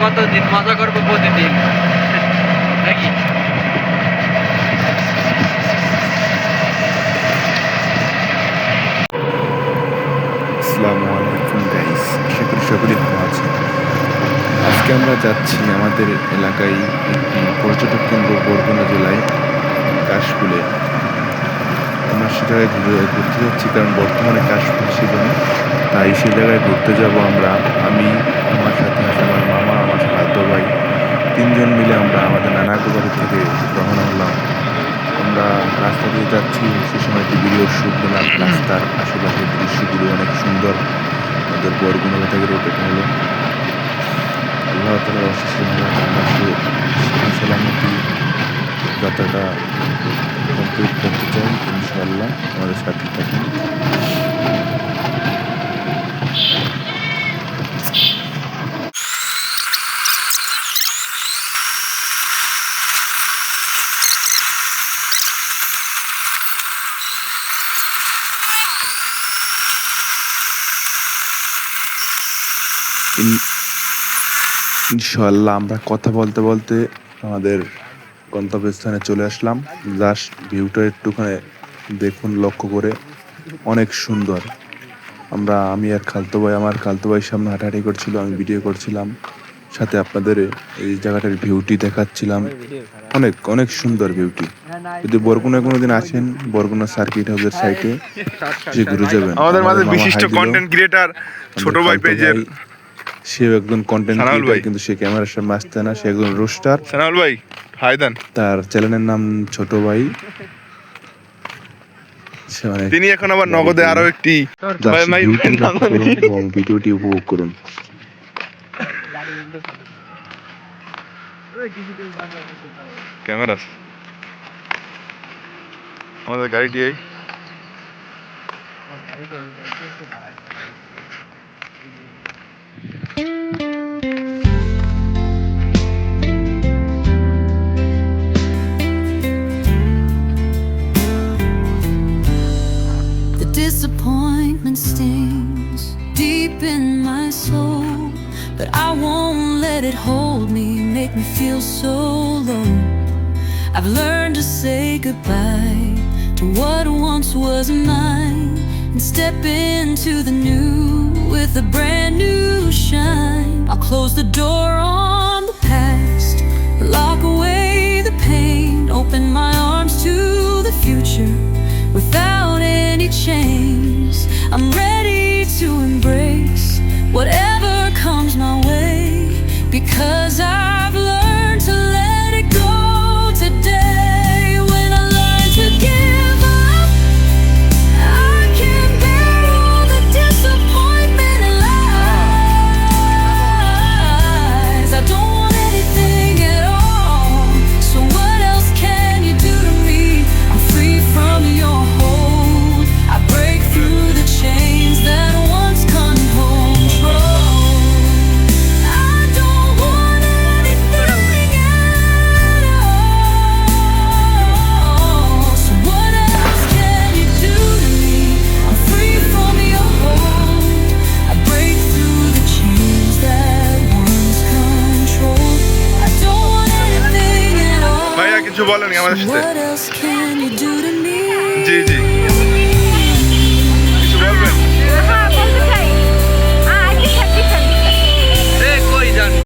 কতদিন মজা করবো প্রতিদিন নাকি? আসসালামু আলাইকুম গাইস, আশা করি সকলেই ভালো আছেন। আজকে আমরা যাচ্ছি আমাদের এলাকায় একটি পর্যটক কেন্দ্র বরগুনা জেলায় কাশফুলে। আমরা সে জায়গায় ঘুরতে যাচ্ছি, কারণ বর্তমানে কাশফুল সিজন, তাই সে জায়গায় ঘুরতে যাব আমরা। আমি, আমার সাথে আছে আমার মামা, আমার খালাতো ভাই, তিনজন মিলে আমরা আমাদের নানাকো বাড়ি থেকে রওনা হলাম। আমরা রাস্তা দিয়ে যাচ্ছি, সে সময় একটি ভিডিও শ্যুট নিলাম। রাস্তার আশেপাশের দৃশ্যগুলো অনেক সুন্দর। আমাদের বরগুনা থেকে রোড এটা হলো। আল্লাহ তাআলার অশেষ রহমত, আমরা সালামতি যাত্রাটা কমপ্লিট করতে চাই। ইনশাআল্লাহ আমাদের সাথে থাকুন। ইনশাআল্লাহ আমরা কথা বলতে বলতে আমাদের গন্তব্যস্থানে চলে আসলাম। জাস্ট ভিউটা একটুখানি দেখুন, লক্ষ্য করে, অনেক সুন্দর। আমি আর খালতো ভাই, আমার খালতো ভাইয়ের সামনে হাঁটাহাঁটি করছিল, আমি ভিডিও করছিলাম, সাথে আপনাদের এই জায়গাটার ভিউটি দেখাচ্ছিলাম। অনেক অনেক সুন্দর ভিউটি। যদি বরগুনায় কোনোদিন আসেন, বরগুনা সার্কিট হাউসের সাইটে সে ঘুরে যাবেন। আমাদের মাঝে বিশিষ্ট কন্টেন্ট ক্রিয়েটর ছোট ভাই পেজের, সে একজন কন্টেন্ট ক্রিয়েটর, কিন্তু সে ক্যামেরার সামনে আসতে না, সে একজন রোস্টার। সানাউল ভাই হাই দেন। তার চ্যানেলের নাম ছোট ভাই। তিনি এখন আবার নগদে আরো একটি ভিডিওটি উপভোগ করুন। ক্যামেরা আমাদের গাড়িটি এই Disappointment stings deep in my soul, but I won't let it hold me, make me feel so low. I've learned to say goodbye to what once was mine and step into the new with a brand new shine. I'll close the door on the past, lock away the pain, open my arms to the future without any chains. I'm ready to embrace whatever comes my way, because I've learned to let it go today. When I learn to give up, I can bear all the disappointment and lies. I don't want anything at all, so what else can you do to me? I'm free from your hold. I break through the chains that once control. I don't want anything at all, so what else can you do to me? I'm free from your hold. I break through the chains that once control. I don't want anything at all. ভাইয়া কিছু বলেন আমাদের সাথে। What else can